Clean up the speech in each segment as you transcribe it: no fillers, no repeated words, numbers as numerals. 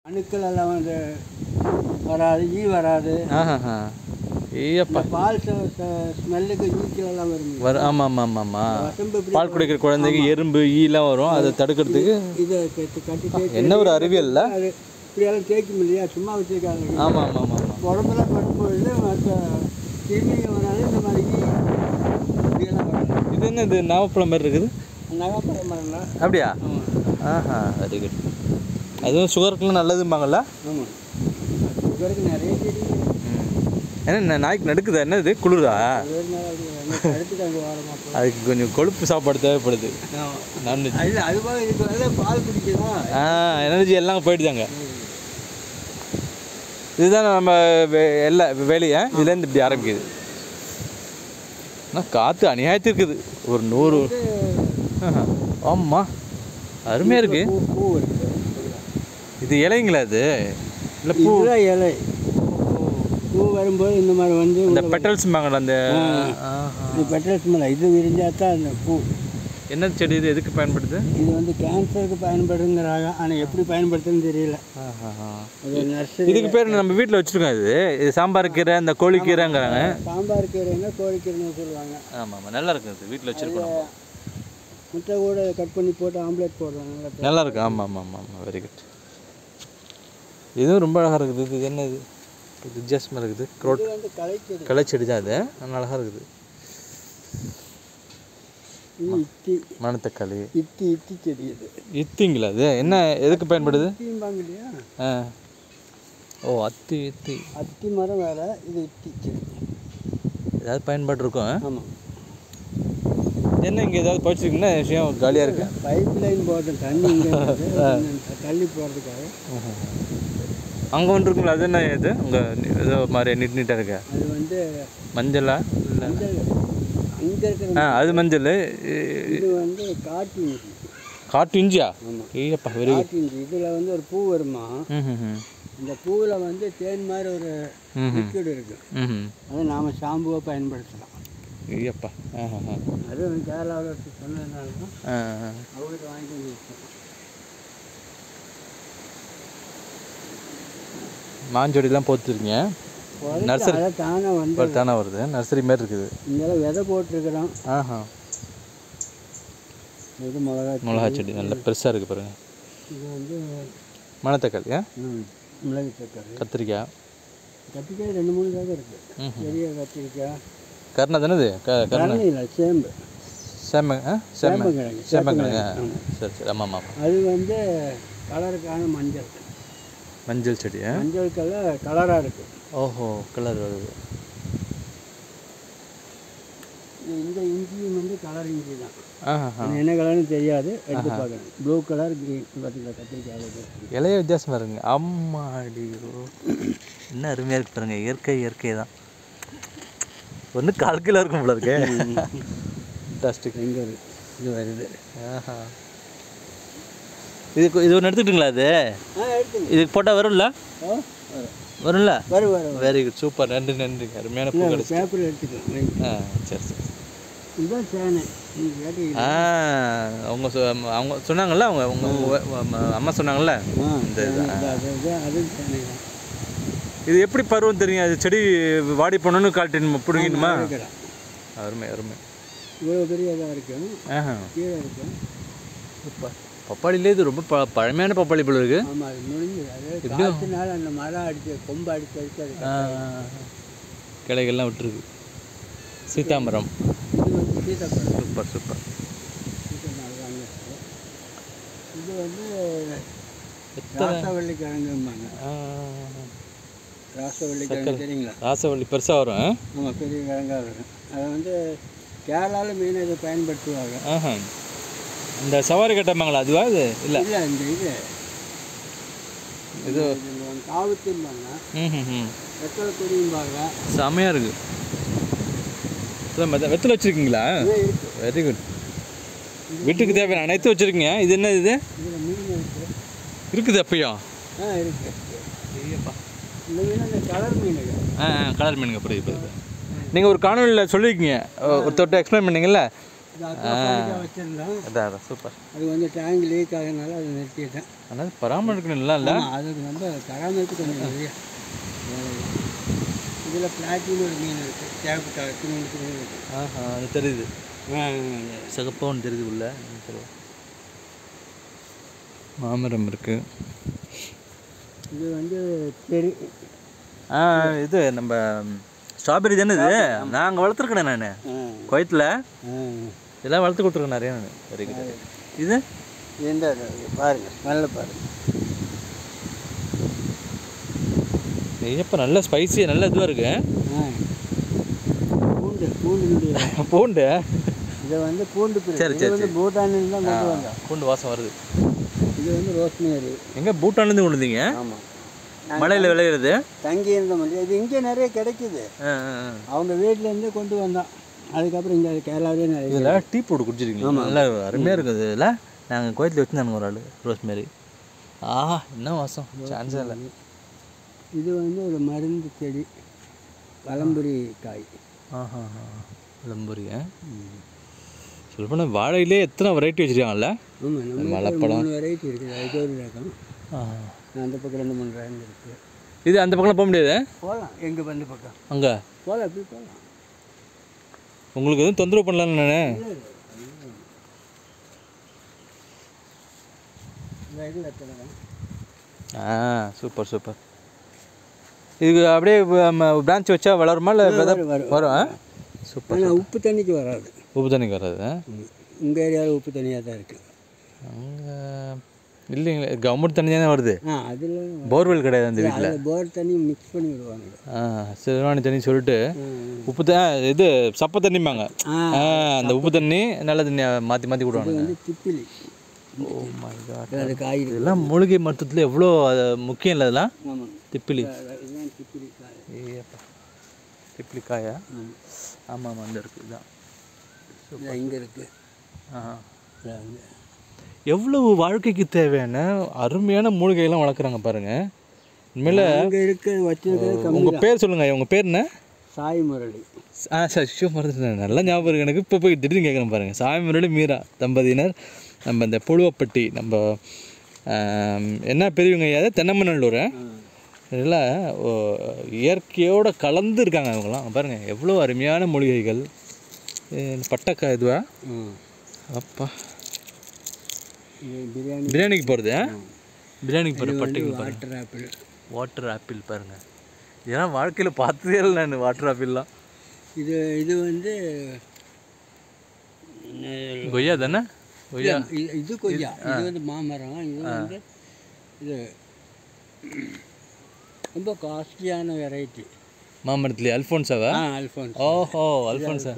அணுக்கள் எல்லாம் வந்து வராது, ஈ வராது. ஐயப்பா, பால் ஸ்மெல்லுக்கு ஈக்கள் எல்லாம் வரும். ஆமாம் ஆமாம் ஆமாம். பால் குடிக்கிற குழந்தைக்கு எறும்பு ஈலாம் வரும், அதை தடுக்கிறதுக்கு இதை கட்டி என்ன ஒரு அறிவியல்ல அது இப்படியெல்லாம் தேய்க்கும் இல்லையா, சும்மா வச்சுருக்காங்க. ஆமாம் ஆமாம் ஆமாம். உடம்புல படும்பொழுது மற்ற கிருமிகள் வராது, இந்த மாதிரி இப்படியெல்லாம் வராது. இது என்ன, இது நாவப்பழம் மாதிரி இருக்குது? நகப்பழம் மரம்லாம். அப்படியா? Very good. அதுவும் சுகருக்குலாம் நல்லதும்பாங்கள்ல? ஆமாம், சுகருக்கு நிறைய செடி. ஏன்னா நாய்க்கு நடுக்குதா, என்ன இது குளிரா? அதுக்கு கொஞ்சம் கொழுப்பு சாப்பாடு தேவைப்படுது. நான்வெஜ் அதுபோல் இதுக்கு பால் குடிக்கலாம். எனர்ஜி எல்லாம் போயிடுதாங்க. இதுதான் நம்ம எல்லா வேலையை இதுலேருந்து இப்படி ஆரம்பிக்குது. ஆனால் காற்று அநியாயத்து இருக்குது. ஒரு 100. ஆமாம், அருமையாக இருக்குது. பூ இருக்குது. இது இலைங்களா? இது இல்லை பூ இலை. பூ வரும்போது இந்த மாதிரி வந்து இந்த பெட்டல்ஸ்பாங்களா? அந்த பெட்டல்ஸ் மேலே இது விரிஞ்சால் தான் அந்த பூ. என்ன செடி இது? எதுக்கு பயன்படுது? இது வந்து கேன்சருக்கு பயன்படுங்கிறாங்க, ஆனால் எப்படி பயன்படுத்துன்னு தெரியல. இதுக்கு பேர் நம்ம வீட்டில் வச்சுருக்கோம். இது சாம்பார் கீரை, இந்த கோழிக்கீரைங்கிறாங்க. சாம்பார் கீரைன்னா கோழிக்கீரைன்னு சொல்லுவாங்க. ஆமாம் ஆமாம், நல்லா இருக்குது. இது வீட்டில் வச்சுருக்கோம். முட்டை கூட கட் பண்ணி போட்டு ஆம்லேட் போடுறாங்க, நல்லா இருக்கு. ஆமாம் ஆமாம் ஆமாம் ஆமாம், வெரி குட். இதுவும் ரொம்ப அழகாக இருக்குது. இது என்ன, இது வித்தியாசமாக இருக்குது. க்ரோட் களைச்செடி தான். அது நல்லா அழகாக இருக்குது. மணத்தக்காளி இத்தி செடி. இது இத்திங்களா? அது என்ன, எதுக்கு பயன்படுது? இல்லையா? ஓ, அத்தி மரம் வேறு, இது இத்தி செடி. ஏதாவது பயன்பாடு இருக்கும். ஆமாம். என்ன இங்கே ஏதாவது படிச்சிருக்கீங்கன்னா விஷயம் காலியாக இருக்குது. பைப் லைன் போட்டு தண்ணி இங்கே தள்ளி போகிறதுக்காக. அங்கே ஒன்று இருக்குங்களா? அது என்ன, இது உங்கள் ஏதோ மாதிரி நீட்டாக இருக்கா? அது வந்து மஞ்சளா? இல்லை, அங்கே இருக்கிற அது மஞ்சள். இது வந்து காட்டு இஞ்சியா? ஆமாம், ஐயப்பா, வெரி குட். காட்டு இஞ்சி. இதில் வந்து ஒரு பூ வருமா, இந்த பூவில் வந்து தேன் மாதிரி ஒரு லிக்விட் இருக்குது. அதை நாம் ஷாம்புவாக பயன்படுத்தலாம். ஐயப்பா, அது வந்து கேரளாவில் சொன்னதுனால தான் அவங்ககிட்ட வாங்கிட்டு வந்து வச்சோம். மாஞ்சொடிலாம் போட்டுருக்கீங்க? நர்சரி தானே வந்து தானே வருது, நர்சரி மாதிரி இருக்குது. இங்கெல்லாம் விதை போட்டிருக்கிறோம். இது மிளகா செடி நல்லா பெருசாக இருக்குது பாருங்க. இது வந்து மணத்தக்காளியா? மிளகு தக்காளி. கத்திரிக்காய் 2-3 ரகம் இருக்குது. பெரிய கத்திரிக்காய். கருணை தானே இது? கருணை இல்லை, சேம்பு. சேம்பங்கிழங்கு. சரி சரி, ஆமாம் ஆமாம். அது வந்து கலருக்கான மஞ்சள் செடி. மஞ்சள் கலராக இருக்குது. ஓஹோ, கலர் வருது. இந்த இஞ்சியும் வந்து கலர் இஞ்சி தான். என்ன கலர்னு தெரியாது, எடுத்து பார்க்குறேன். Blue colour, green. பார்த்தீங்களா கத்திரிக்காய் இலைய வித்தியாசமாக இருக்குங்க. அம்மாடி, என்ன அருமையாக இருக்கு பாருங்க. இயற்கை தான். ஒன்று 1/4 கிலோ இருக்கும் போல இருக்கு. ஃபண்டாஸ்டிக். எங்கே இது வருது? இது ஒன்று எடுத்துக்கிட்டுங்களா? அது இதுக்கு போட்டால் வரும்ல? வரும்ல? வரும். Very good, super. நன்றி. அருமையான பூ கிடைச்சி. பேப்பர் எடுத்துக்கலாம். சரி. இதுதான் சேனை. அவங்க சொன்னாங்கல்ல, அவங்க அம்மா சொன்னாங்கல்ல, இந்த அது சேனை தான். இது எப்படி பருவம் தெரியும்? அது செடி வாடி போனோன்னு காட்டின் பிடிக்கணுமா? அருமை. இவ்வளோ பெரிய இதாக இருக்கும், கீழே இருக்கும். பப்பாளிலே இது ரொம்ப பழமையான பப்பாளி போல இருக்கு. ஆமாம், அது முடிஞ்சது. அது காற்றுனால அந்த மரம் அடித்து கொம்பு அடித்து கிளைகள்லாம் விட்டுருக்கு. சீதாமரம். இது வந்து சூப்பர். இது வந்து ராசவள்ளி கிழங்கும்பாங்க. ராசவள்ளி கிழங்கு தெரியுங்களா? ராசவள்ளி பெருசாக வரும். ஆமாம், பெரிய கிழங்காக வரும். அதை வந்து கேரளாவில் மெயினாக இதை பயன்படுத்துவாங்க. இந்த சவாரி கட்டம்பாங்களா? அதுவா? இது இல்லை, இந்த இது காவுத்தின்பாங்க, வெத்தலை கொடியும்பாங்க. செமையாக இருக்குது. வெத்தலை வச்சுருக்கீங்களா? Very good. வீட்டுக்கு தேவையான அனைத்து வச்சுருக்கீங்க. இது என்ன? இது இருக்குது அப்பயும்? இருக்குது. இந்த மீன் அந்த கலர் மீனுங்க. கலர் மீனுங்க. புரியுது. நீங்கள் ஒரு காணொலியில் சொல்லியிருக்கீங்க, ஒருத்தர்கிட்ட எக்ஸ்பிளைன் பண்ணிங்கல்ல, வச்சுருந்தோம். அதான் சூப்பர். அது வந்து டேங்க் லீக் ஆகிறதுனால அதை நிறுத்திட்டேன். ஆனால் பராமரிக்கணும் இல்லை அதுக்கு ரொம்ப பராமரிப்பு கொஞ்சம் நிறைய. இதில் பிளாட்டின்னு ஒரு மீன் இருக்குது, தேவைப்பட்ட மீன் இருக்குது. அது தெரியுது, சிகப்பாக ஒன்று தெரியுது உள்ள. மாமரம் இருக்குது. இது வந்து பெரிய இது நம்ம ஸ்ட்ராபெரி தானே இது. நாங்கள் வளர்த்துருக்கேன் நான் குவைத்தில். இதெல்லாம் வளர்த்து கொடுத்துருக்கேன் நிறையா நான். Very good. இது எந்த பாருங்கள், நல்ல பாருங்கள். இப்போ நல்ல ஸ்பைஸியாக நல்ல இதுவாக இருக்கு. பூண்டு பூண்டு பூண்டு இதை வந்து பூண்டு. சரி சரி வந்து பூட்டான்லேருந்து தான் கொண்டு வந்தோம். பூண்டு வாசம் வருது. இது வந்து ரோஸ்மேரி. எங்கே பூட்டான்லேருந்து கொண்டு வந்தீங்க? ஆமாம், மலையில் விளையிறது. தங்கி இருந்த மாதிரி இது இங்கே நிறைய கிடைக்குது. அவங்க வீட்டிலேருந்து கொண்டு வந்தோம். அதுக்கப்புறம் இங்கே கேரளாவிலே நிறைய. இதில் டீ போட்டு குடிச்சிருக்கீங்க? நல்லா அருமையாக இருக்குது. இதில் நாங்கள் கோயத்தில் வச்சுருந்தாங்க ஒரு ஆள் ரோஸ்மேரி. என்ன வாசம், சான்ஸே இல்லை. இது வந்து ஒரு மருந்து செடி, வலம்புரி காய். வலம்புரி. சொல்லப்போனால் வாழையிலே எத்தனை வெரைட்டி வச்சுருக்காங்கல்ல? ஆமாம், மலைப்பழம் 3 வெரைட்டி இருக்குது. அது ஒரு ரகம். அந்த பக்கம் 2-3 ரகம் இருக்குது. இது அந்த பக்கம் போக முடியாது? போகலாம். எங்கே வந்து பக்கம் அங்கே போகலாம், எப்படி போகலாம். உங்களுக்கு எதுவும் தொந்தரவு பண்ணலான்னு நான். Super super. இதுக்கு அப்படியே பிரான்ச் வச்சா வளருமா இல்லை வரும்? சூப்பர். உப்பு தண்ணிக்கு வராது. உப்பு தண்ணிக்கு வராது. உங்கள் ஏரியாவில் உப்பு தண்ணியாக தான் இருக்குது. அங்கே இல்லைங்களா, கவர்மெண்ட் தண்ணி தானே வருது. அதில் போர்வெல் கிடையாது அந்த வீட்டில். போர் தண்ணி மிக்ஸ் பண்ணி விடுவாங்க. சிறுவாணி தண்ணி சொல்லிட்டு உப்பு இது சப்பை தண்ணிம்பாங்க. அந்த உப்பு தண்ணி நல்ல தண்ணி மாற்றி மாற்றி விடுவாங்க. திப்பிலி. Oh my God. அது காய் இதெல்லாம் மூலிகை மருத்துவத்தில் எவ்வளோ முக்கியம் இல்லை அதெல்லாம். திப்பிலி. திப்பிலி காய். ஏப்பா, திப்பிலி காயா? ஆமாம் ஆமாம், அந்த இருக்குது. இதுதான் இங்கே இருக்குது. எவ்வளவு வாழ்க்கைக்கு தேவையான அருமையான மூலிகையெல்லாம் வளர்க்குறாங்க பாருங்கள். உண்மையில் இங்கே இருக்க வச்சுருக்க. உங்கள் பேர் சொல்லுங்கள். உங்கள் பேர் என்ன? சாய் முரளி. சார் ஷோ மறந்துட்டேன். நல்லா ஞாபகம் இருக்குது எனக்கு. இப்போ போய் திடீர்னு கேட்குறேன் பாருங்கள். சாய் முரளி மீரா தம்பதியினர். நம்ம இந்த புழுவப்பட்டி நம்ம என்ன பெரியவங்க ஐயா, தென்னமநல்லூர். இதெல்லாம் இயற்கையோடு கலந்து இருக்காங்க அவங்களாம். பாருங்கள் எவ்வளோ அருமையான மூலிகைகள். பட்டக்காய் இதுவா? அப்பா, பிரியாணிக்கு போகிறது. பிரியாணிக்கு போகிற பட்டைக்கு. Water apple. வாட்டர் ஆப்பிள் பாருங்கள். இதெல்லாம் வாழ்க்கையில் பார்த்ததே இல்லை நான், வாட்டர் ஆப்பிள்லாம். இது வந்து கொய்யா தானே? கொய்யா. இது கொய்யா. இது வந்து மாமரம். இது வந்து இது ரொம்ப காஸ்ட்லியான வெரைட்டி. மாமரத்துலேயே அல்ஃபோன்ஸாவா? அல்ஃபோன்ஸ். ஓஹோ, அல்ஃபோன்ஸா.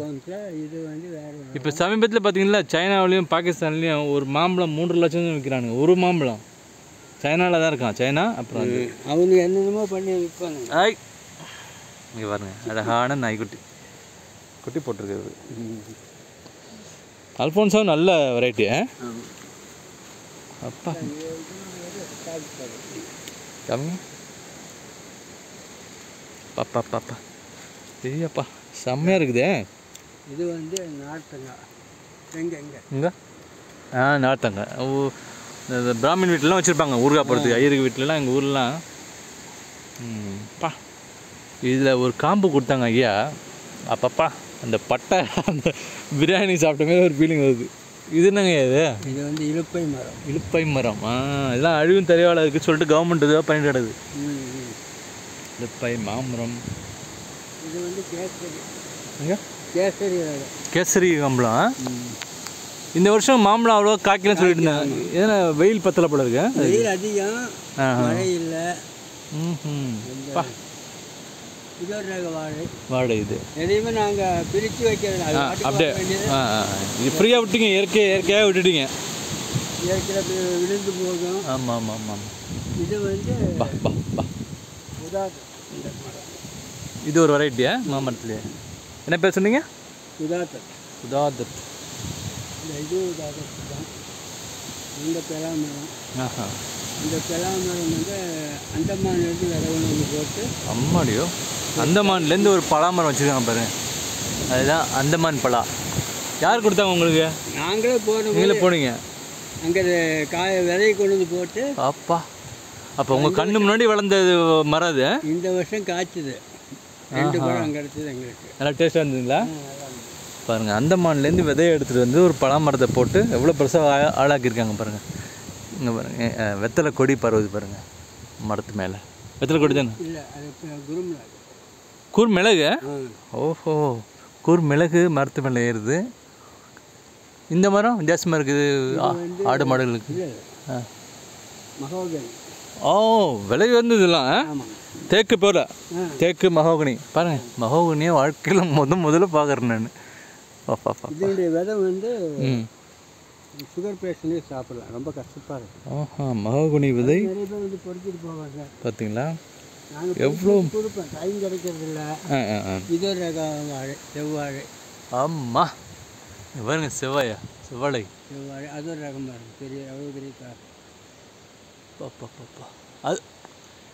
இது வந்து வேறு. இப்போ சமீபத்தில் பார்த்தீங்கன்னா சைனாவிலையும் பாகிஸ்தான்லேயும் ஒரு மாம்பழம் 3 லட்சம் விற்கிறானுங்க. ஒரு மாம்பழம் சைனாவில் தான் இருக்கான். சைனா அப்புறம் அவங்க என்னென்னமோ பண்ணி விற்பாங்க. இங்கே பாருங்க, அழகான நாய்க்குட்டி குட்டி போட்டிருக்கிறது. அல்ஃபோன்ஸாவும் நல்ல வெரைட்டி. அப்பா கம்மி. பாப்பா பாப்பா பெரியப்பா செம்மையாக இருக்குதே. இது வந்து நார்த்தங்காய். இங்கே நார்த்தங்காய். இந்த பிராமின் வீட்டிலலாம் வச்சுருப்பாங்க ஊறுகாய் போடுறதுக்கு. ஐயருக்கு வீட்டிலலாம் எங்கள் ஊர்லாம். பா, இதில் ஒரு காம்பு கொடுத்தாங்க ஐயா. அப்பப்பா அந்த பட்டை அந்த பிரியாணி சாப்பிட்ட மாதிரி ஒரு ஃபீலிங் வருது. இது என்னங்க இது? இது வந்து இலுப்பை மரம். இலுப்பை மரம். இதெல்லாம் அழிவும் தெரியவாளர் இருக்குன்னு சொல்லிட்டு கவர்மெண்ட் இதாக பண்ணிட்டு கிடக்குது. இலுப்பை மாமரம். இது வந்து கேசரி. எங்க கேசரி. கேசரி மாம்பழம். இந்த வருஷம் மாம்பழம் அவ்வளோ காய்க்கலன்னு சொல்லிட்டு இருந்தாங்க. ஏன்னா வெயில் பத்தலை போல இருக்கு. வெயில் அதிகம், மழை இல்லை. இது ஒரு ரக வாழை. வாழை இது எதையுமே நாங்கள் பிரித்து வைக்கிறது. அப்படியே இது ஃப்ரீயாக விட்டீங்க. இயற்கையாக விட்டுட்டீங்க. இயற்கையில் விழுந்து போகும். ஆமாம் ஆமாம் ஆமாம். இது வந்து இது ஒரு வெரைட்டியா மாமரத்துலேயே? என்ன பேர் சொன்னீங்க? உதாத்தத். உதாத்தத். இது உதாத்தத் தான். இந்த பெலாமரம். இந்த பெலாமரம் வந்து அந்தமான்லேருந்து விதை ஒன்று போட்டு. அம்மாடியோ, அந்தமான்லேருந்து ஒரு பலாமரம் வச்சுருக்காங்க பாரு. அதுதான் அந்தமான் பலா. யார் கொடுத்தாங்க உங்களுக்கு? நாங்களே போனோம். நீங்களே போனீங்க அங்கே விதையை கொண்டு வந்து போட்டு. அப்பா, அப்போ உங்கள் கண்ணு முன்னாடி வளர்ந்த மரம் அது? இந்த வருஷம் காய்ச்சுது, 2 பழம் கிடச்சிது எங்களுக்கு. நல்லா டேஸ்ட்டாக இருந்ததுங்களா? பாருங்கள், அந்தமான்லேருந்து விதையை எடுத்துகிட்டு வந்து ஒரு பழமரத்தை போட்டு எவ்வளோ பெருசாக ஆளாக்கியிருக்காங்க பாருங்கள். இங்கே பாருங்கள், வெத்தலை கொடி பரவுது பாருங்கள் மரத்து மேலே. வெத்தலை கொடி தானே? இல்லை, அது குருமிளகு. கூர் மிளகு? ஓஹோ, கூர் மிளகு மரத்து மேலே ஏறுது. இந்த மரம் வித்தியாசமாக இருக்குது ஆடு மாடுகளுக்கு. மகோகனி. ஓ, விலை வந்ததுலாம் தேக்கு போல. தேக்கு மகோகனி பாருங்கள், மகோகனியை வாழ்க்கையில் முதல்ல பார்க்குறேன் நான். இதனுடைய விதை வந்து சுகர் பேஷண்ட்டே சாப்பிடலாம், ரொம்ப கஷ்டப்பாக இருக்கும். ஆஹா, மகோகனி விதை நிறைய பேர் வந்து பொறுத்துட்டு போவாங்க. பார்த்தீங்களா? நாங்கள் எவ்வளோ கொடுப்பேன், டைம் கிடைக்கிறது இல்லை. இது ஒரு ரகம் வாழை, செவ்வாழை. ஆமாம், பாருங்க, செவ்வாழை. செவ்வாழை அது ஒரு ரகமாக இருக்கும், பெரிய அவ்வளோ பெரிய கார். பாப்பா, அது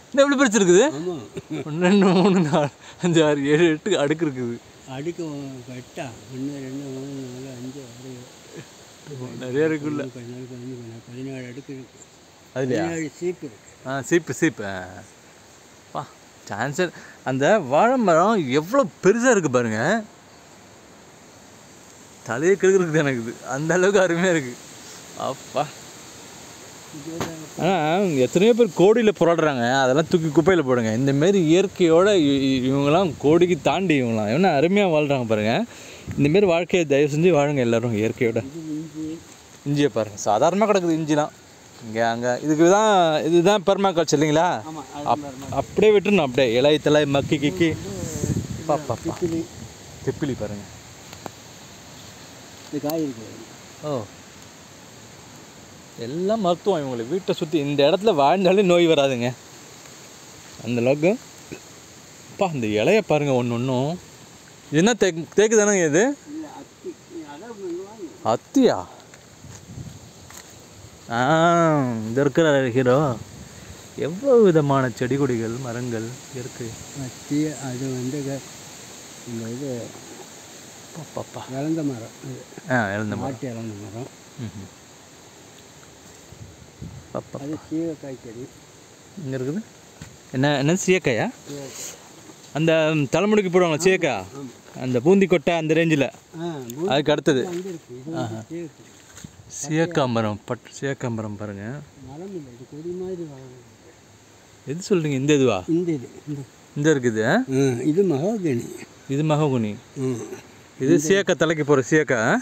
என்ன எவ்வளோ பெருசு இருக்குது? ஆமாம், 1 2 3 4 5 6 7 8 அடுக்கு இருக்குது. அடுக்கு 8 1 2 3 4 5 6 நிறைய இருக்குல்ல. 14 அடுக்கு இருக்கு. அதுலையா? சீப்பு இருக்கு. சீப்பு பா, சான்சர். அந்த வாழை மரம் எவ்வளோ பெருசாக இருக்குது பாருங்க, தலையை கெடுக்கிறதுக்கு எனக்கு இது அந்த அளவுக்கு அருமையாக இருக்குது. அப்பா, ஆனால் எத்தனையோ பேர் கோடியில் போராடுறாங்க, அதெல்லாம் தூக்கி குப்பையில் போடுங்க. இந்தமாரி இயற்கையோட இவங்கெல்லாம் கோடிக்கு தாண்டி இவங்களாம் எவ்வளோ அருமையாக வாழ்கிறாங்க பாருங்கள். இந்தமாரி வாழ்க்கையை தயவு செஞ்சு வாழுங்க எல்லோரும் இயற்கையோட. இஞ்சியை பாருங்கள், சாதாரணமாக கிடக்குது இஞ்சிலாம். இங்கே அங்கே இதுதான் பெர்மா கல்ச்சர் இல்லைங்களா? அப்படியே விட்டுருணும், அப்படியே இலை தலை மக்கி கிக்கி. பாப்பா, திப்பிலி பாருங்கள், காய் இருக்கு. ஓ, எல்லாம் மருத்துவம். இவங்களை வீட்டை சுற்றி இந்த இடத்துல வாழ்ந்தாலே நோய் வராதுங்க அந்த அளவுக்கு. அப்பா, இந்த இலையை பாருங்கள் ஒன்று ஒன்றும். இது என்ன தேக்கு தானேங்க இது? அத்தியா? இது இருக்கிற ஹீரோ எவ்வளோ விதமான செடி கொடிகள் மரங்கள் இருக்கு. அத்தி, அது வந்து இந்த இது பாப்பா இழந்த மரம். இழந்த மரம், இழந்த மரம். பாப்பா, அது சீயக்காய் செடி இங்கே இருக்குது. என்ன சீயக்காயா? அந்த தலைமுடிக்கு போடுவாங்க சீயக்காய், அந்த பூந்தி கொட்டை அந்த ரேஞ்சில். அதுக்கு அடுத்தது சீயக்காம்பரம். சீயக்காம்பரம் பாருங்கள். மரம் இல்லை, இது கொடி மாதிரி வளரும். எது சொல்கிறீங்க? இந்த இதுவா? இந்த இருக்குது. இது மகோகனி. இது மகோகனி. இது சீயக்காய் தலைக்கு போகிற சீயக்காய்.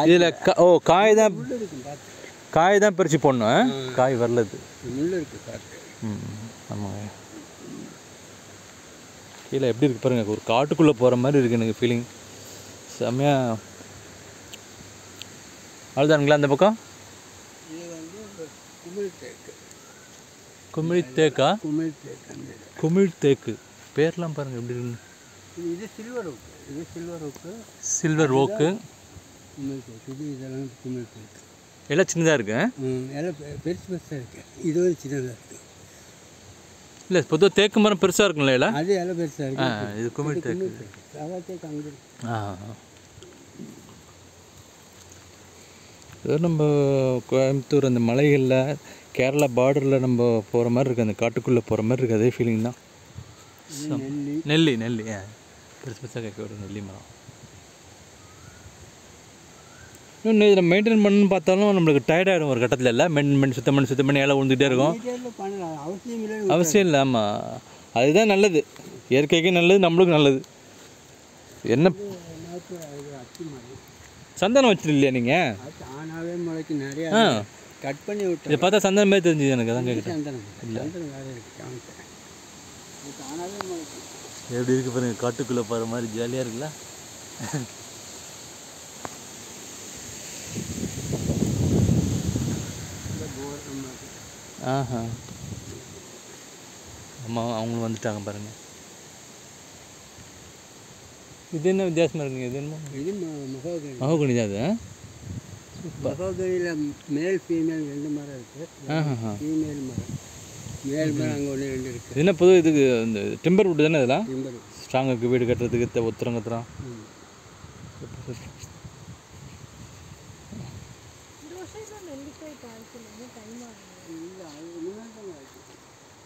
இதில் காய் தான் பறித்து போடணும். காய் வரலது, முள் இருக்குது பார்த்து. ஆமாங்க. கீழே எப்படி இருக்குது பாருங்கள், ஒரு காட்டுக்குள்ளே போகிற மாதிரி இருக்குது எனக்கு ஃபீலிங். செம்மையாக. அவ்வளோதானுங்களா அந்த பக்கம்? இது வந்து குமிழ் தேக்கு. குமிழ் தேக்கா? குமிழ் தேக்கு. குமிழ் தேக்கு பேர்லாம் பாருங்கள் எப்படி இருக்குன்னு. இது சில்வர் ஓக்கு. இது சில்வர் ஓக்கு. சில்வர் ஓக்கு, குமிழ் தேக்கு. இது இதெல்லாம் குமிழ் தேக்கு. எல்லாம் சின்னதாக இருக்கு. எல்லாம் பெருசாக இருக்குது. இது ஒரு சின்னதாக இருக்குது. இல்லை, பொதுவாக தேக்கு மரம் பெருசாக இருக்குங்களா? இல்லை, அது எல்லாம் பெருசாக இருக்குது. இது குமிழ் தேக்கு. சாதா தேக்கு அங்கே இருக்குது. ஏதோ நம்ம கோயம்புத்தூர் அந்த மலைகளில் கேரளா பார்டரில் நம்ம போகிற மாதிரி இருக்குது, அந்த காட்டுக்குள்ளே போகிற மாதிரி இருக்குது. அதே ஃபீலிங் தான். நெல்லி பெருசு பெருசாக கேட்க ஒரு நெல்லி மரம். இன்னும் இதில் மெயின்டைன் பண்ணணும்னு பார்த்தாலும் நம்மளுக்கு டயர்டாகிடும் ஒரு கட்டத்தில். இல்லை, மெயின்டைன் சுத்தம் பண்ணி இலை விழுந்துகிட்டே இருக்கும். அவசியம் இல்லை. ஆமாம், அதுதான் நல்லது, இயற்கைக்கு நல்லது, நம்மளுக்கு நல்லது. என்ன சந்தனம் வச்சுட்டு இல்லையா நீங்கள்? தானாகவே முளைக்கு நிறையா கட் பண்ணி விட்டு. இதை பார்த்தா சந்தனம் மாதிரி தெரிஞ்சுது எனக்கு, அதான் கேட்குறேன். சந்தனம் இல்லை, சந்தனம் வேறு இருக்குது. தானாகவே முளைக்கு. எப்படி இருக்குது பாருங்கள், காட்டுக்குள்ளே போகிற மாதிரி ஜாலியாக இருக்குல்ல. ஆஹா, ஆமாம், அவங்களும் வந்துட்டாங்க பாருங்கள். இது என்ன வித்தியாசமாக இருக்குங்க? இது என்ன? இது மகோகனி. மகோகனி தான் அது. மகோகனியில் மேல் ஃபீமேல் 2 மரம் இருக்குது. ஃபீமேல் மரம், மேல் மரம் அங்கே 1 2 இருக்குது. என்ன பொதுவாக இதுக்கு இந்த டிம்பர் வுட் தானே? இதெல்லாம் டிம்பர் ஸ்ட்ராங்காக இருக்குது, வீடு கட்டுறதுக்கு ஒத்துறோம்.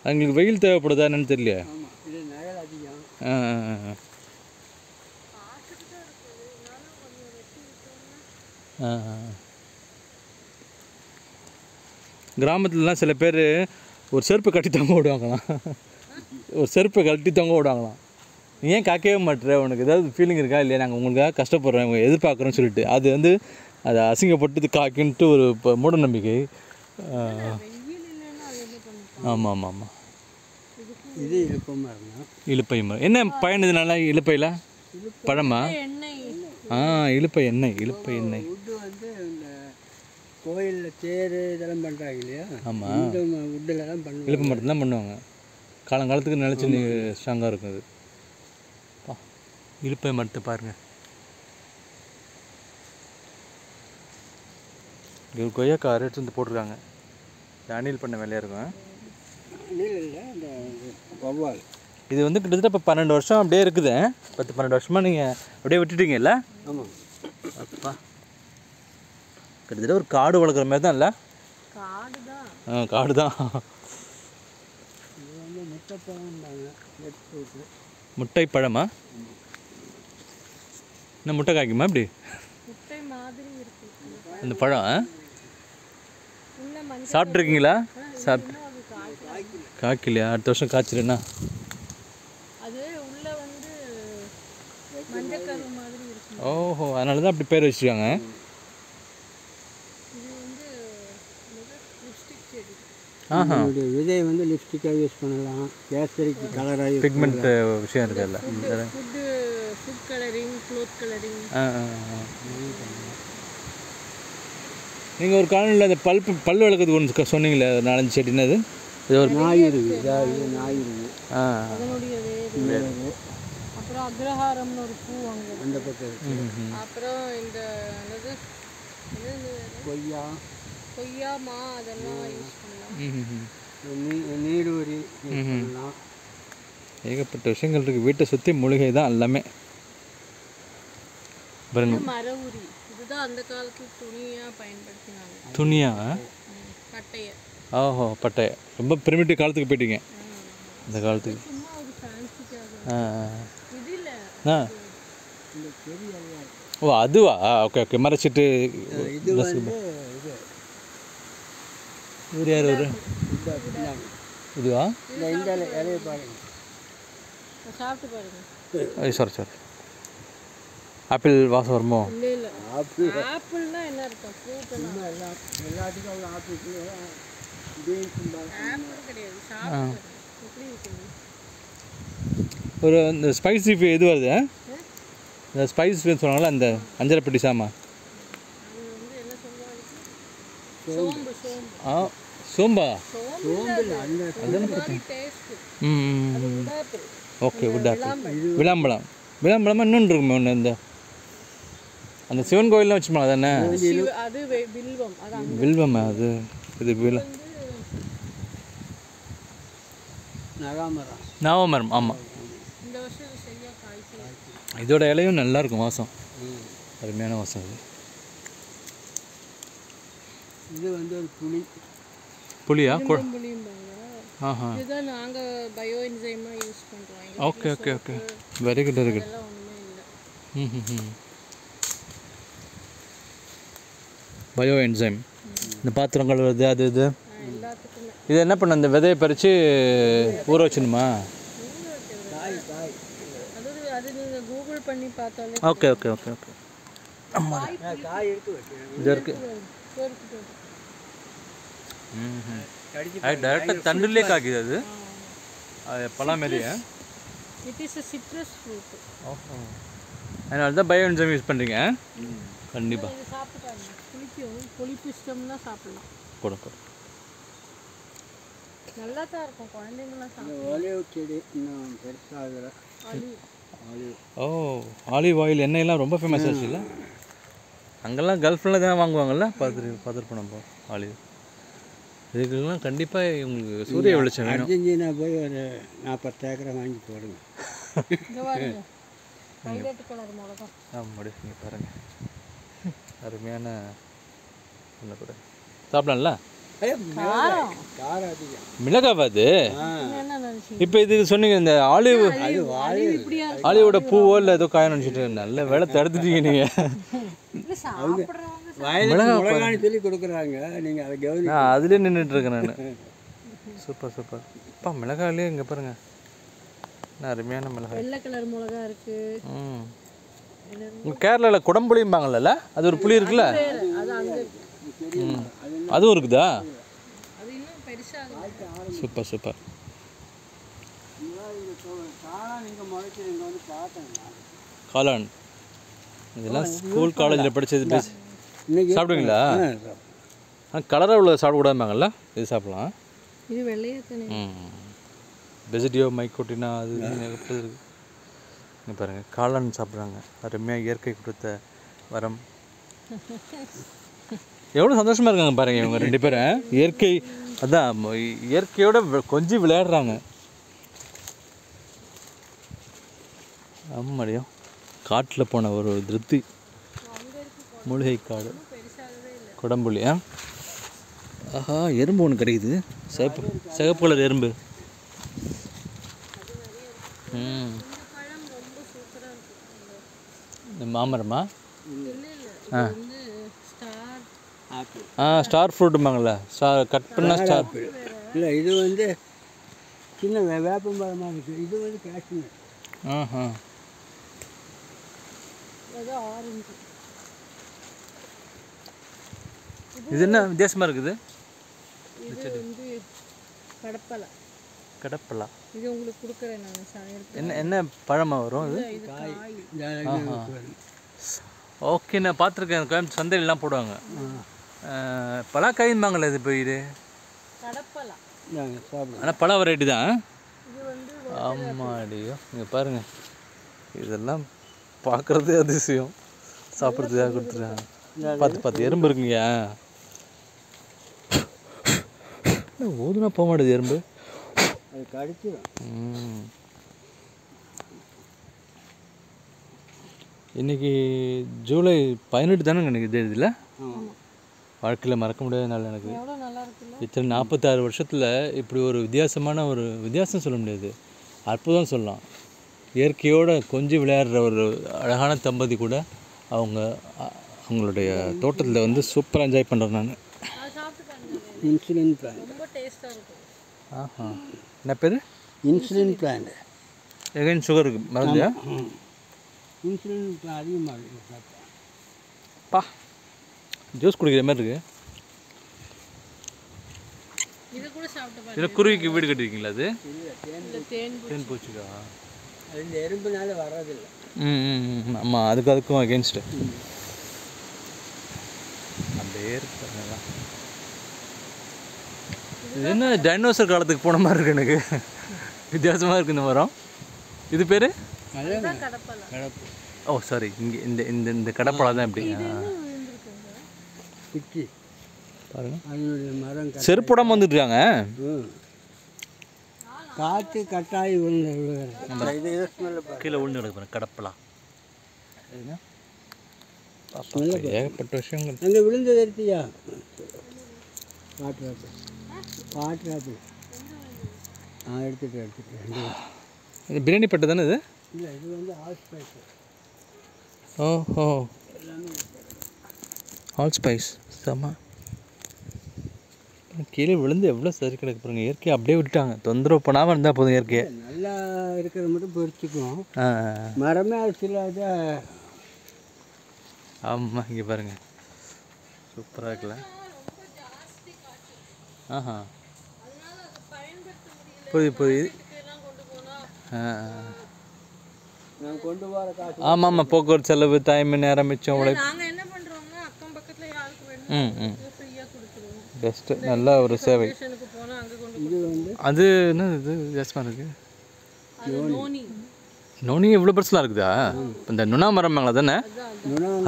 எங்களுக்கு வெயில் தேவைப்படுதா என்னன்னு தெரியல. ஆமாம், இது நிழல் அதிகம். கிராமத்துலலாம் சில பேர் ஒரு செருப்பு கட்டி தொங்க விடுவாங்களாம். ஒரு செருப்பை கட்டி தொங்க விடுவாங்களாம். நீ ஏன் காக்கவே மாட்டுற, உனக்கு ஏதாவது ஃபீலிங் இருக்கா இல்லையா, நாங்கள் உங்களுக்காக கஷ்டப்படுறோம், உங்களை எதிர்பார்க்குறோன்னு சொல்லிட்டு அது வந்து அதை அசிங்கப்பட்டு காக்கின்ட்டு ஒரு இப்போ மூட நம்பிக்கை. ஆமாம் ஆமாம் ஆமாம். இது இழுப்ப மரம். இழுப்பை மரம் என்ன பயன் இதனால? இழுப்பையில் பழமா? இழுப்பை எண்ணெய். இழுப்பை எண்ணெய் உட்டு வந்து இந்த கோயிலில் தேர் இதெல்லாம் பண்ணுறாங்க இல்லையா? ஆமாம், இந்த உட்டில் தான் பண்ணுவாங்க. இழுப்பு மரத்தில் தான் பண்ணுவாங்க. காலங்காலத்துக்கு நிலச்சி ஸ்ட்ராங்காக இருக்கும் அது. இழுப்பை மரத்தை பாருங்கள். இங்கே ஒரு கொய்யாக்கா எடுத்து வந்து போட்டிருக்காங்க. அணில் பண்ண வேலையாக இருக்கும். அணில் இல்லை, இந்த வௌவால். இது வந்து கிட்டத்தட்ட இப்போ 12 வருஷம் அப்படியே இருக்குது. 10-12 வருஷமாக நீங்கள் அப்படியே விட்டுட்டீங்கல்ல? ஆமாம். அப்பா, கிட்டத்தட்ட ஒரு காடு வளர்க்குற மாதிரி தான் இல்லை? காடு தான். இது வந்து முட்டைப்பழம்பாங்க. முட்டை பழமா? என்ன முட்டை காய்க்குமா இப்படி அந்த பழம்? சாப்பிட்ருக்கீங்களா? சாப்பிட்டு காய்க்கலையா? அடுத்த வருஷம் காய்ச்சிருன்னா? ஓஹோ, அதனால தான் அப்படி பேர் வச்சுருக்காங்க. விதை வந்து லிப்ஸ்டிக்காக யூஸ் பண்ணலாம், கேசரிக்கு கலராக பிக்மெண்ட் விஷயம் இருக்குல்ல. நீங்கள் ஒரு காலனில் அந்த பல் வளர்க்குறது ஒன்று சொன்னீங்களே, 4-5 செடின்னு, அது ஒரு நாய் இருக்குது. இது நாய் இருக்குது. அப்புறம் அக்ரஹாரம்னு ஒரு பூ அங்கே அந்த பக்கம் இருக்குது. அப்புறம் இந்த கொய்யா மா அதெல்லாம் யூஸ் பண்ணலாம். நீரூரி யூஸ் பண்ணலாம். ஏகப்பட்ட விஷயங்கள் இருக்குது. வீட்டை சுற்றி மூலிகை தான் எல்லாமே. மரவுரி, இதுதான் அந்த காலத்தில் துணியாக பயன்படுத்தினாங்க. துணியா? பட்டையை. ஓஹோ, பட்டையை. ரொம்ப பிரிமிட்டிவ் காலத்துக்கு போயிட்டீங்க. அந்த காலத்துக்கு. சும்மா ஒரு ஃபேன்சிக்காக. இது இல்லை. ஓ, அதுவா? Okay okay. மறைச்சிட்டு இது வந்து இவர் யார்? ஒரு இதுவா? இந்த இலையை பாருங்க, சாப்பிட்டு பாருங்க. சாரி, ஆப்பிள் வாசம் வருமோ? இல்லை இல்லை, ஆப்பிள்னா என்ன இருக்கும்? ஃப்ரூட்னா எல்லாத்துக்கும் அவ்வளோ ஆப்பிள் கிடையாது. சாப்பிட்டு எப்படி இருக்குது? ஒரு இந்த ஸ்பைசி இது வருது. இந்த ஸ்பைஸ் சொன்னாங்களா, அந்த அஞ்சரைப்பட்டி சாமான். சோம்பா? ஓகே, விளாம்பழம். விளாம்பழமா இன்னொன்று இருக்குமே ஒன்று, இந்த அந்த சிவன் கோயிலெலாம் வச்சுமா அதானே? வில்வமா? அது இது நவமரம். ஆமாம், இதோட இலையும் நல்லா இருக்கும், வாசம் அருமையான வாசம். அது இது வந்து ஒரு புளியா? ஆஹா, இதுதான் நாங்க பயோ என்சைமா யூஸ் பண்றோம். Okay okay okay, very good very good. Bio enzyme. இந்த பாத்திரம் கழுவுறது அது இது இது என்ன பண்ண? அந்த விதையை பறித்து ஊற வச்சுணுமா? கூகுள் பண்ணி பார்த்தாலே. Okay okay okay okay. இது இருக்கு. டேரெக்டாக தண்டுலேயே காய்க்குது அது பழம் மாரியா? It is a citrus fruit. ஓஹோ, அதனால தான் பயோ என்சைம் யூஸ் பண்ணுறீங்க. கண்டிப்பாக இது சாப்பிட்டு பாருங்க, புளிக்கும். புளிப்பு இஷ்டம்னா சாப்பிடலாம். கொடுக்கும், நல்லா தான் இருக்கும். குழந்தைங்களாம் சாப்பிடும். ஆலிவ் செடி இன்னும் பெருசாகல. ஓ, ஆலிவ் ஆயில் எண்ணெயெல்லாம் ரொம்ப ஃபேமஸ் ஆச்சு இல்லை? அங்கெல்லாம் கல்ஃபில் தான் வாங்குவாங்கள்ல, பார்த்துருப்போம் நம்ம ஆலிவ். இதுக்கெல்லாம் கண்டிப்பாக உங்களுக்கு சூரிய வெளிச்சம் வேணும். அர்ஜென்டினா போய் ஒரு 40 ஏக்கரை வாங்கி போடுங்க. முடிவு பாருங்கள், அருமையான கூட சாப்பிடலாம்ல. காரம் காரம் அதிகம். மிளகாவா அது? என்ன நினைச்சீங்க? இப்போ இது சொன்னீங்க இந்த ஆலிவ் இப்படியா ஆலிவோட பூவோ இல்லை ஏதோ காய நினச்சிட்டு நல்ல வேலை தடுத்துட்டீங்க நீங்கள். இருக்கு சாப்பிட்றவங்க வயலுக்கு மிளகான்னு சொல்லி கொடுக்குறாங்க, நீங்கள் அதை கவனி. நான் அதுலேயே நின்றுட்டு இருக்கேன் நான். Super super. அப்பா மிளகாயிலே இங்கே பாருங்க, என்ன அருமையான மிளகாய். வெள்ளை கலர் மிளகா இருக்கு. கேரளாவில் குடம்புளியும்பாங்கல்ல, அது ஒரு புளி இருக்குல்ல, அது அங்க அதுவும் இருக்குதா? அது இன்னும் பெருசாக சூப்பர் சூப்பர். காளான் நீங்கள் முளைச்சி நீங்கள் வந்து பார்த்தேன்னா காளான் இதெல்லாம் ஸ்கூல் காலேஜில் படித்தது இன்னைக்கு சாப்பிடுவீங்களா? கலராக உள்ள சாப்பிடக்கூடாதுமாங்கல்ல, இது சாப்பிடலாம். இது வெள்ளையா தானே. வெஜிடியோ மைக்கோட்டினா அது ஏகப்பட்டது இருக்குது. இங்கே பாருங்கள், காளான் சாப்பிட்றாங்க. அருமையாக இயற்கை கொடுத்த வரம். எவ்வளோ சந்தோஷமாக இருக்காங்க பாருங்கள் இவங்க 2 பேரும். இயற்கை அதான் இயற்கையோட கொஞ்சம் விளையாடுறாங்க. ஆமாடியும் காட்டில் போன ஒரு திருப்தி. மூலிகை காடு குடம்புளி. ஆஹா, எறும்பு ஒன்று கிடைக்குது, சிகப்பு கலர் எறும்பு. மாமரமா? ஸ்டார் ஃப்ரூட்டுமாங்கள்ல, கட் பண்ணால் ஸ்டார். இல்லை, இது வந்து சின்ன வேப்பம்பழமாக இருக்குது. இது வந்து காஷ்மீர். ஆரஞ்சு. இது என்ன வித்தியாசமாக இருக்குது? இது வந்து கடப்பலா. கடப்பலா. இது உங்களுக்கு கொடுக்குறேன் நான் சாயங்காலம். என்ன என்ன பழமாக வரும் இது? இது காய். ஓகே, நான் பார்த்துருக்கேன், கோயம்புத்தூர் சந்தையிலலாம் போடுவாங்க. பலாக்காயின்பாங்களே இது போயிடு. கடப்பலா. ஆனால் பழ வெரைட்டி தான். இது வந்து ஆமாடியோ, இங்கே பாருங்கள், இதெல்லாம் பார்க்குறதே அதிசயம். சாப்பிட்றதுக்காக கொடுத்துருக்காங்க. பார்த்து எறும்பு இருக்குங்கய்யா. ஓதுனா போக மாட்டேது எறும்பு. அது கடிச்சிடும். இன்றைக்கி ஜூலை 18 தானே எனக்கு இது இதில். வாழ்க்கையில் மறக்க முடியாத நாள் எனக்கு. எவ்வளோ நல்லா இருக்குல்ல. இத்தனை 46 வருஷத்தில் இப்படி ஒரு வித்தியாசமான ஒரு வித்தியாசம் சொல்ல முடியாது, அற்புதம் சொல்லலாம். இயற்கையோடு கொஞ்சம் விளையாடுற ஒரு அழகான தம்பதி கூட அவங்களுடைய தோட்டத்தில் வந்து சூப்பராக என்ஜாய் பண்ணுறேன் நான். Insulin plant. ரொம்ப டேஸ்ட்டாக இருக்கும். ஆஹா, என்ன பேர்? Insulin plant. எகைன் சுகருக்கு மறந்துயா? இன்சுலின் அதிகமாக இருக்குது. பா, ஜூஸ் குடிக்கிற மாதிரி இருக்குது. இது கூட சாப்பிட்டு பாருங்க. இதில் குருவிக்கு வீடு கட்டிருக்கீங்களா? அது தேன் பூச்சிக்கா? அது இந்த எறும்புனால வர்றதில்லை. ஆமாம், அதுக்கும் அகேன்ஸ்ட்டு அப்படியே இருக்காங்க. இது என்ன டைனோசர் காலத்துக்கு போன மாதிரி இருக்கு எனக்கு. வித்தியாசமாக இருக்குது இந்த மரம். இது பேர் கடப்பலா. கடப்பு. ஓ சாரி, இங்கே இந்த இந்த இந்த கடப்பழம் தான் இப்படி குச்சி பாருங்க. அதனுடைய மரம் செருப்புடாமல் வந்துட்டுருக்காங்க. காற்று கட்டாயி விழுந்து கீழே விழுந்து கிடக்கு கடப்பலா. ஏகப்பட்ட விஷயங்கள் அங்கே விழுந்தது எடுத்தியா? பாட்டு எடுத்துட்டேன். இது பிரியாணி பட்டு தானே இது? இல்லை, இது வந்து ஹால் ஸ்பைஸ். ஓஹோ, ஹால் ஸ்பைஸ் செம்ம. கீழே விழுந்து எவ்வளோ சரி கிடக்கு பாருங்க. இயற்கையை அப்படியே விட்டுட்டாங்க, தொந்தரவு பண்ணாமல் இருந்தால் போதும். இயற்கையை நல்லா இருக்கிறத மட்டும் பொறிச்சிக்கும். மரமே அது சில இதை. ஆமாம், இங்கே பாருங்கள், சூப்பராக இருக்குல்ல. ஆஹா, புரியுது. நான் கொண்டு வர காசு. ஆமாம் ஆமாம், போக்குவரத்து செலவு, டைம், நேரம் மிச்சம். நாங்கள் என்ன பண்ணுறோம்னா அக்கம் பக்கத்தில் யாருக்கு வேணும் ஃப்ரீயாக கொடுத்துருவோம். பெஸ்ட்டு, நல்ல ஒரு சேவை. போனால் அங்கே கொண்டு இது வந்து அது என்ன இது வித்தியாசமாக இருக்குது? நோனி. நோனி எவ்வளோ பெருசுலாம் இருக்குதா? இந்த நுணா மரம்பாங்களா தானே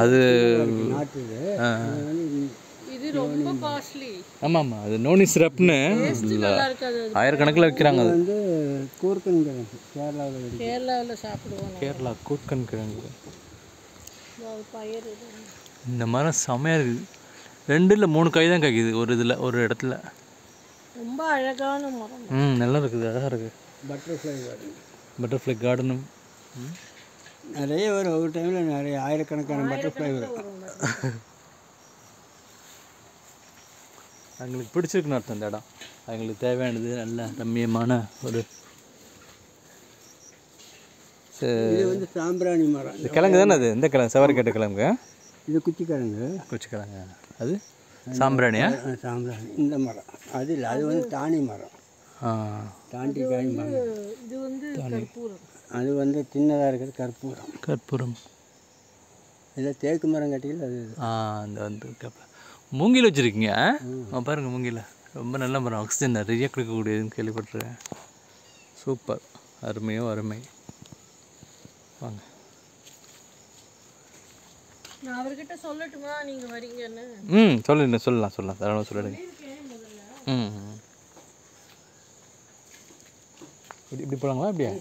அது? நாட்டுது. இது ரொம்ப காஸ்ட்லி. ஆமாம் ஆமாம், அது நோனி சிரப்னு நல்லா இருக்காது. ஆயிரக்கணக்கில் விற்கிறாங்க. அது வந்து கூர்க்கன் கிழங்கு கேரளாவில் சாப்பிடுவோம். கேரளா கூர்க்கன் கிழங்கு. பயிர் இந்த மரம் செம்மையாக இருக்குது. 2 இல்லை 3 காய் தான் காய்க்குது ஒரு இதில் ஒரு இடத்துல. ரொம்ப அழகான மரம். நல்லா இருக்குது, அழகாக இருக்குது. Butterfly garden. பட்டர்ஃப்ளை கார்டனும் நிறைய வரும். ஒரு டைமில் நிறைய ஆயிரக்கணக்கான பட்டர்ஃப்ளை வரும். அவங்களுக்கு பிடிச்சிருக்குன்னு அர்த்தம் இந்த இடம். அவங்களுக்கு தேவையானது நல்ல ரம்மியமான ஒரு. இது வந்து சாம்பிராணி மரம். இது கிழங்கு தானே அது? இந்த கிழங்கு செவரக்கட்டு கிழங்கு. இது குச்சிக்கிழங்கு. குச்சிக்கிழங்கு அது சாம்பிராணியா? சாம்பிராணி. இந்த மரம் அது இல்லை, அது வந்து தானி மரம். தாண்டி காய் மரம். இது வந்து கற்பூரம். அது வந்து சின்னதாக இருக்கிறது கற்பூரம். கற்பூரம். இதில் தேக்கு மரம் கட்டியில் அது. அந்த வந்து மூங்கில் வச்சுருக்கீங்க பாருங்கள். மூங்கில் ரொம்ப நல்ல மரம், ஆக்சிஜன் நிறைய கொடுக்கக்கூடியதுன்னு கேள்விப்பட்டிருக்கேன். சூப்பர், அருமையோ அருமை. வாங்க, நான் அவர்கிட்ட சொல்லட்டுமா நீங்கள் வரீங்கன்னு? சொல்லலாம் தாராளமாக சொல்லிடுங்க. இப்படி போகலாங்களா? அப்படியா?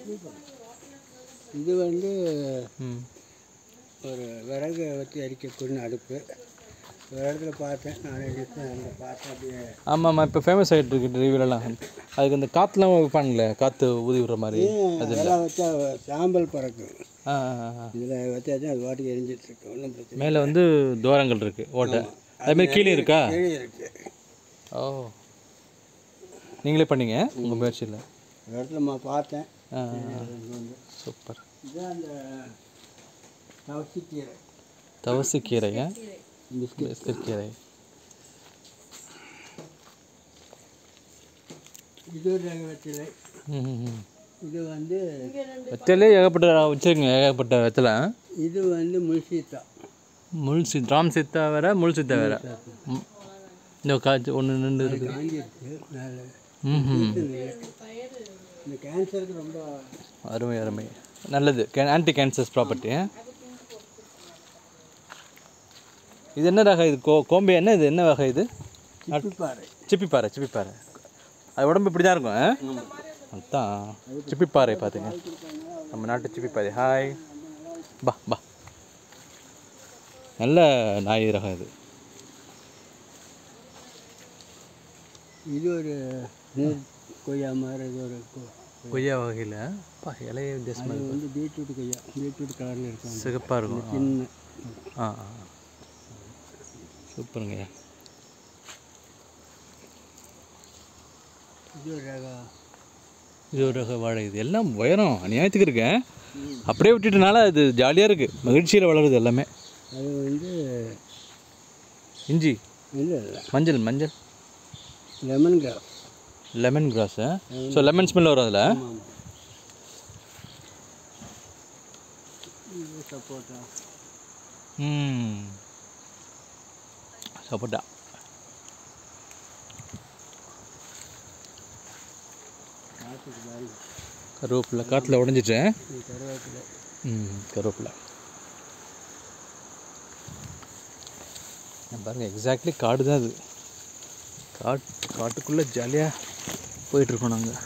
இது வந்து ஒரு விறகு வச்சு எரிக்கக்கூடிய அடுப்பு. ஒரு இடத்துல பார்த்தேன் நான், அங்கே பார்த்தேன் அப்படியே. ஆமாம், இப்போ ஃபேமஸ் ஆகிட்டு இருக்கு ரிவியூலலாம். அதுக்கு அந்த காற்றுலாம் வைப்பானுங்களே, காற்று ஊதி விடுற மாதிரி. அதெல்லாம் வச்சா சாம்பல் பறக்கும். இதில் வச்சாச்சும் அது வாட்டுக்கு எரிஞ்சிட்ருக்கு, ஒன்றும் பிரச்சனை. மேலே வந்து துவாரங்கள் இருக்குது, ஓட்டை. அதுமாரி கீழே இருக்கா? கீழே இருக்குது. ஓ, நீங்களே பண்ணீங்க உங்கள் முயற்சியில்? ஒரு இடத்துல பார்த்தேன். சூப்பர். இதுதான் அந்த தவசிக்கீரை. தவசிக்கீரையா? பிஸ்கட் கீரை. இது ஒரு ரக வெற்றிலை. இது வந்து வெற்றிலே ஏகப்பட்ட வச்சுருங்க, ஏகப்பட்ட வெற்றிலை. இது வந்து முள்சீத்தா. ராம் சீத்தா வேறு, முள் சீத்தா வேறு. இந்த காய்ச்சி ஒன்று நின்று இருக்குது. இந்த கேன்சருக்கு ரொம்ப அருமை அருமை, நல்லது. Anti cancers property. இது என்ன ரகம்? இது கோம்பை என்ன? இது என்ன வகை? இது சிப்பிப்பாறை. சிப்பிப்பாறை அது உடம்பு இப்படி தான் இருக்கும். அதுதான் சிப்பிப்பாறை. பார்த்துங்க, நம்ம நாட்டு சிப்பிப்பாறை. ஹாய், பா. நல்ல நாய் ரகம் இது. இது ஒரு கொய்யா மாதிரி. இது ஒரு கொய்யா வகையில் இலைய வித்தியாசமாக இது வந்து பீட்ரூட் கொய்யா. பீட்ரூட் கலரில் இருக்கும், சிகப்பாக இருக்கும். சின்ன. சூப்பருங்க. இது ஒரு ரக வாழை. இது எல்லாம் உயரம் அநியாயத்துக்கு இருக்கேன். அப்படியே விட்டுட்டனால அது ஜாலியாக இருக்குது, மகிழ்ச்சியில் வளருது எல்லாமே. அது வந்து இஞ்சி இல்லை, மஞ்சள் lemon grass. So lemon smell வரும் அதில். சப்போட்டா. சப்போட்டா. கருவேப்பிலை காற்றுல உடஞ்சிட்டேன். கருவேப்பிலை பாருங்கள், எக்ஸாக்ட்லி காடு தான் அது. காட்டுக்குள்ளே ஜாலியாக போயிட்டுருக்கோம் நாங்கள்.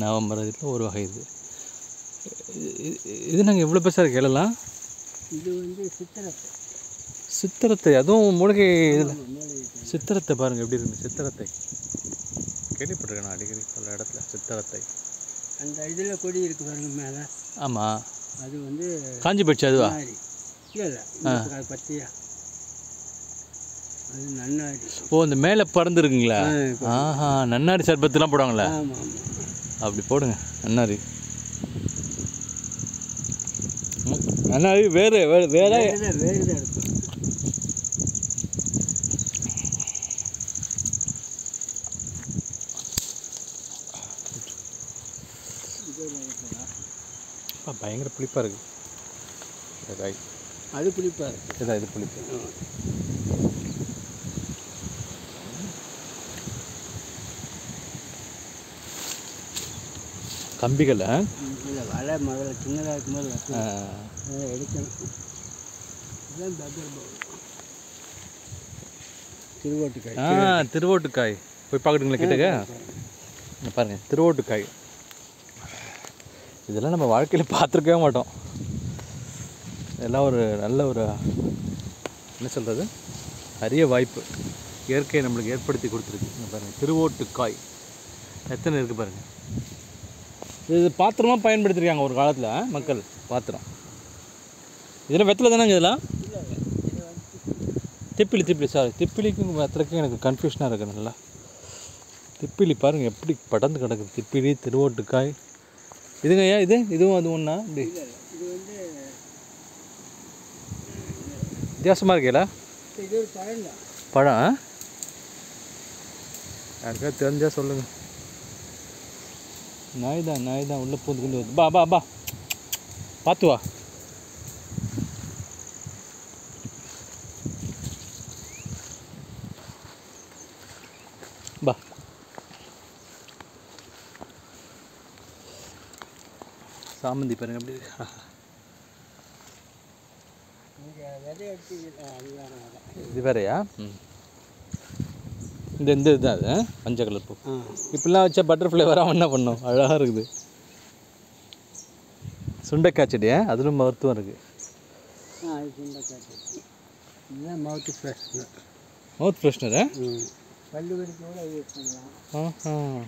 நாவமரத்தில் ஒரு வகை. இது நாங்கள் எவ்வளோ பெருசாக கேளலாம். இது வந்து சித்திரத்தை, அதுவும் மூலிகை. இதில் சித்திரத்தை பாருங்கள் எப்படி இருக்குது. சித்திரத்தை கேள்விப்பட்டிருக்கேன் நான் அடிக்கடி பல இடத்துல. சித்திரத்தை அந்த இதில் கொடி இருக்கு பாருங்க மேலே. ஆமாம், அது வந்து காஞ்சி போயிடுச்சு அதுவா? இல்லை, பச்சையா. அது நன்னாரி. ஓ, இந்த மேலே பறந்துருக்குங்களா? நன்னாரி சர்பத்துலாம் போடுவாங்களா? அப்படி போடுங்க நன்னாரி. நன்னாரி வேறு தான் எடுப்போம். பயங்கர புளிப்பாக இருக்குது காய். அது புளிப்பாக இருக்குது. இதான் இது புளிப்பு. கம்பிகள் இல்லை, வலை முதல்ல சின்னதாக இருக்கும்போது எடுக்கணும். இதுதான் திருவோட்டுக்காய். திருவோட்டுக்காய் போய் பார்க்கட்டுங்களா கிட்டக்க? பாருங்கள், திருவோட்டுக்காய். இதெல்லாம் நம்ம வாழ்க்கையில் பார்த்துருக்கவே மாட்டோம். எல்லாம் ஒரு நல்ல ஒரு என்ன சொல்கிறது அரிய வாய்ப்பு இயற்கையை நம்மளுக்கு ஏற்படுத்தி கொடுத்துருக்கு. இங்கே பாருங்கள் திருவோட்டுக்காய் எத்தனை இருக்குது பாருங்கள். இது பாத்திரமாக பயன்படுத்திருக்காங்க ஒரு காலத்தில் மக்கள். பாத்திரம் இதெல்லாம் வெத்தலை தானேங்க இதெல்லாம்? திப்பிலி சாரி, திப்பிலிக்கும் வெத்தலைக்கும் எனக்கு கன்ஃபியூஷனாக இருக்குது. நல்லா திப்பிலி பாருங்கள் எப்படி படர்ந்து கிடக்குது. திப்பிலி திருவோட்டுக்காய் இதுங்க ஐயா. இதுவும் அது ஒன்றா இப்படி வித்தியாசமாக இருக்கேல பழம். யாருக்கா தெரிஞ்சா சொல்லுங்கள். நாய் தான் உள்ளே பூந்து கொண்டு வருது. பா பார்த்து வா. பா சாமந்தி பாருங்க அப்படி. இது வேறையா? இந்த இதுதான் அது மஞ்சள் கலர் பூ. இப்படிலாம் வச்சா பட்டர்ஃப்ளை வராமல் என்ன பண்ணும்? அழகாக இருக்குது. சுண்டைக்காய் செடியா? அதிலும் மருத்துவம் இருக்குது. இதுதான் மவுத் ஃப்ரெஷ்னர். மவுத் ஃப்ரெஷ்னரா? பல்லுவலிக்கோட யூஸ் பண்ணலாம்.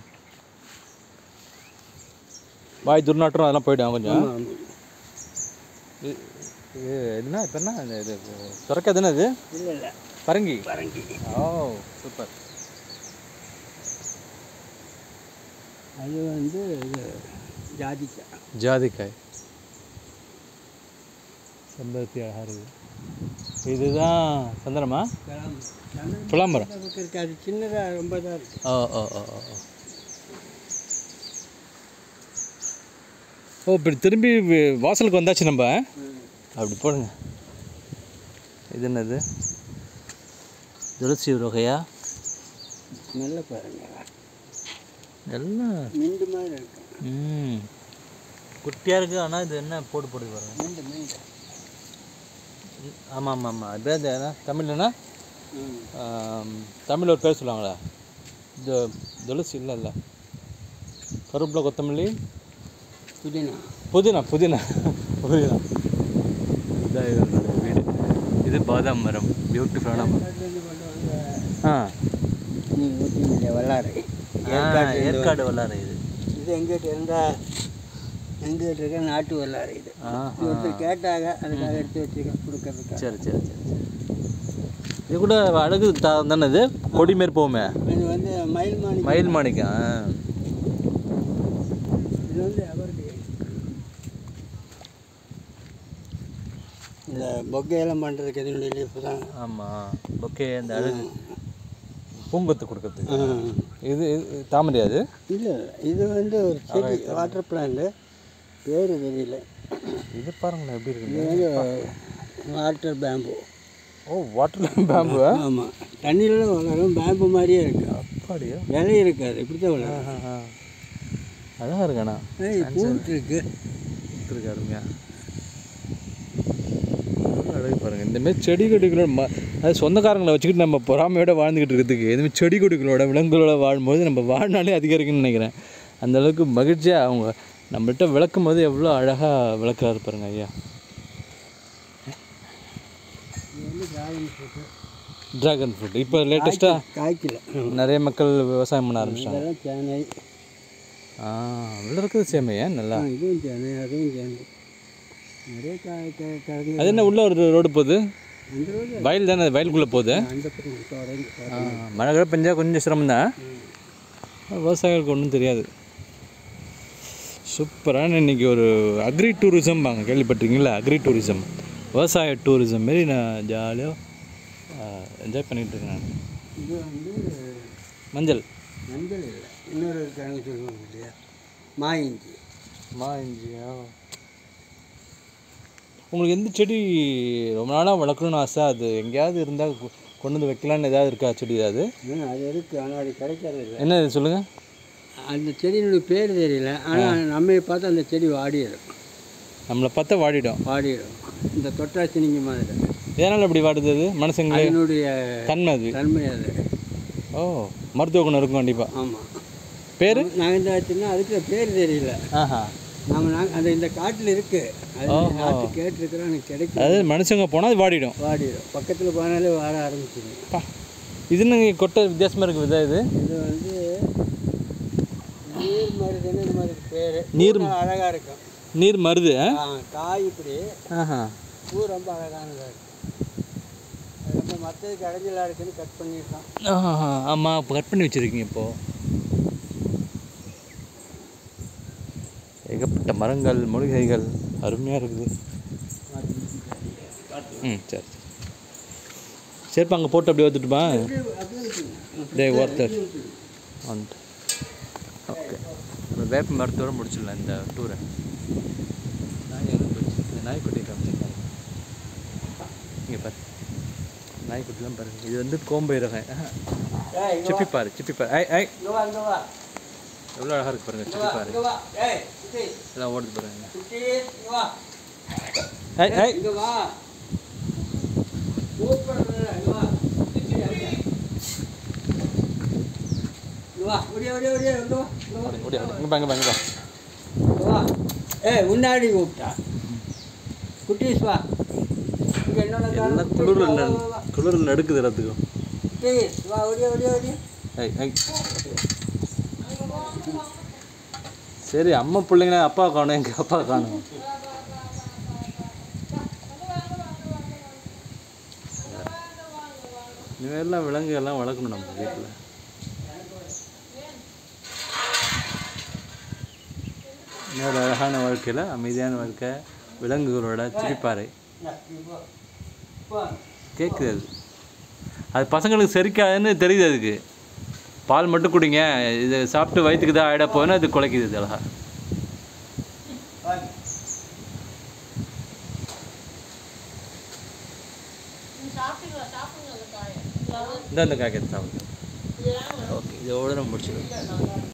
வாய் துர்நாற்றம் அதெல்லாம் போய்டும் கொஞ்சம். இதுனா இப்போ என்ன இது துறக்காதுன்னா இது? இல்லை பரங்கி. ஓ சூப்பர். அது வந்து இது ஜாதிக்காய் செம்பருத்தி அழகாக இருக்குது. இதுதான் சந்திரமா? புலாம்பரம் இருக்காது, சின்னதாக ரொம்ப தான் இருக்குது. ஓ இப்படி திரும்பி வாசலுக்கு வந்தாச்சு நம்ம. அப்படி போடுங்க. இது என்னது? துளசி வகையா? நல்ல பாருங்க எல்லாம் மிண்டு மாதிரி இருக்கு. குட்டியாக இருக்குது. ஆனால் இது என்ன போடுது பாருங்க. மிண்டு ஆமாம் அது என்ன தமிழ்னா தமிழ் ஒரு பேர் சொல்லுவாங்களா? இது துளசி இல்லை கருவேப்பிலை கொத்தமல்லி புதினா இதான் இது வீடு. இது பாதாம் மரம், பியூட்டிஃபுல்லான மரம். வல்லாரை ஏற்காடு வல்லாரை. இது எங்கிட்ட இருந்தால் எங்கிட்ட இருக்க நாட்டு வல்லாரை. இது ஒருத்தர் கேட்டாங்க, அதுக்காக எடுத்து வச்சுக்க கொடுக்கறதுக்கு. சரி இது கூட அழகு தானே. இது கொடி மாரி போகுமே. இது வந்து மயில் மாணிக்கம். இது வந்து இந்த பொக்கையெல்லாம் பண்ணுறதுக்கு எதுவும் லீஃப் தான். ஆமாம் பொக்கே அந்த அழகு பூங்கொத்து கொடுக்குறதுக்கு. இது தாமரை அது? இல்லை இது வந்து ஒரு செடி, வாட்டர் பிளான்ட், பேர் தெரியல. இது பாருங்களேன் எப்படி இருக்குது. இது வந்து வாட்டர் பேம்பு. ஓ வாட்டர் பேம்பு. ஆமாம் தண்ணியிலாம் வளரும், பேம்பு மாதிரியே இருக்கு. அப்படியா? விலை இருக்காது, இப்படி தான் வளரும். அழகாக இருக்காண்ணா. பூட்டு இருக்கு அருமையா அழகு பாருங்கள். இந்தமாரி செடி கொடிகளோட அது சொந்தக்காரங்களை வச்சுக்கிட்டு நம்ம பொறாமையோட வாழ்ந்துக்கிட்டு இருக்கிறதுக்கு இதுமாதிரி செடி கொடிகளோட விலங்குகளோட வாழும்போது நம்ம வாழ்நாளே அதிகரிக்குன்னு நினைக்கிறேன். அந்தளவுக்கு மகிழ்ச்சியாக அவங்க நம்மள்கிட்ட விளக்கும் போது எவ்வளோ அழகாக விளக்குறாரு பாருங்க ஐயா. ட்ராகன் ஃப்ரூட் இப்போ லேட்டஸ்ட்டாக காய்க்கல, நிறைய மக்கள் விவசாயம் பண்ண ஆரம்பிச்சிட்டாங்க. சேனை அவ்வளோ இருக்குது சேமையா நல்லா. இதுவும் சேனை, அதுவும் சேனை, நிறைய காய். அது என்ன உள்ள ஒரு ரோடு போகுது? அந்த ரோடு வயல் தானே, வயலுக்குள்ளே போகுது. மழை பெஞ்சா கொஞ்சம் சிரமம் தான், விவசாயிகளுக்கு ஒன்றும் தெரியாது. சூப்பரான இன்றைக்கி ஒரு அக்ரி டூரிசம் வாங்க, கேள்விப்பட்டிருக்கீங்களா? அக்ரி டூரிசம், விவசாய டூரிசம் மாரி நான் ஜாலியாக என்ஜாய் பண்ணிகிட்ருக்கேன் நான். இது வந்து மஞ்சள் இல்லை, இன்னொரு கிழங்கு சொல்லுவாங்க இல்லையா, மாயிஞ்சியா. உங்களுக்கு எந்த செடி ரொம்ப நாளாக வளர்க்கணும்னு ஆசை, அது எங்கேயாவது இருந்தால் கொண்டு வந்து வைக்கலான்னு ஏதாவது இருக்கா செடி? ஏதாவது அது இருக்குது, ஆனால் அது கிடைக்காது. என்ன இது சொல்லுங்கள்? அந்த செடியினுடைய பேர் தெரியல, ஆனால் நம்ம பார்த்து அந்த செடி வாடிடும். நம்மளை பார்த்தா வாடிடும். இந்த தொட்டாச்சினிங்க மாதிரி. எதனால் அப்படி வாடுது? அது மனுஷங்களே என்னுடைய தன்மை அது. ஓ மருத்துவ குணம் இருக்கும் கண்டிப்பாக. ஆமாம். பேர் நாங்கள் இந்த வச்சுன்னா அதுக்கு பேர் தெரியல. அந்த இந்த காட்டில் இருக்குது, அது நாட்டு கேட்டிருக்கிறோம், எனக்கு கிடைக்கும். அதாவது மனுஷங்க போனால் அது வாடிடும். பக்கத்தில் போனாலே வாட ஆரம்பிச்சிடும். இது நீங்கள் கொட்டை வித்தியாசமாக இருக்குது விதா. இது வந்து நீர் மருதுன்னு இந்த மாதிரி பேர். நீர் அழகாக இருக்கும். நீர் மருது. காய் இப்படி, பூ ரொம்ப அழகானதாக இருக்கும். ரொம்ப மற்றதுக்கு அடைஞ்சலாக இருக்குன்னு கட் பண்ணிடலாம். ஆமாம், இப்போ கட் பண்ணி வச்சுருக்கீங்க. இப்போது ஏகப்பட்ட மரங்கள், மூலிகைகள் அருமையாக இருக்குது. சரி சரிப்பா, அங்கே போட்டு அப்படியே வந்துட்டுமா ஒருத்தர் வந்துட்டு. ஓகே, நம்ம வேப்ப மரத்தோடு முடிச்சிடலாம் இந்த டூரை. நாய்க்குட்டி காமிச்சிருக்காங்க இங்கே பாரு, நாய்க்குட்டிலாம் பாருங்கள். இது வந்து கோம்பை ரகம். சிப்பிப்பாரு எவ்வளோ அழகாக இருக்கு பாருங்கள். சிப்பிப்பாரு எல்லாம் ஓடுது பாருங்க. முன்னாடி கூப்பிட்டா குட்டீஸ் வா. எல்லாம் குளிரில் நடுக்குது எல்லாத்துக்கும். வா, ஓடியா ஓடியா ஓடியா. சரி, அம்மா பிள்ளைங்களா அப்பா காணும், எங்கள் அப்பா காணும். இனிமேலாம் விலங்கு எல்லாம் வளர்க்கணும் நம்ம வீட்டில். இன்னொரு அழகான வாழ்க்கையில் அமைதியான வாழ்க்கை, விலங்குகளோட சிரிப்பாறை கேட்குது. அது பசங்களுக்கு செரிக்காதுன்னு தெரியுது. அதுக்கு பால் மட்டும் குடிங்க, இதை சாப்பிட்டு வயிற்றுக்கு தான் ஆகிட போனால் அது குலைக்குது. இது அழகா இந்த காய்கறி சாப்பிடுங்க. ஓகே, இதோட நம்ம முடிச்சுக்கலாம்.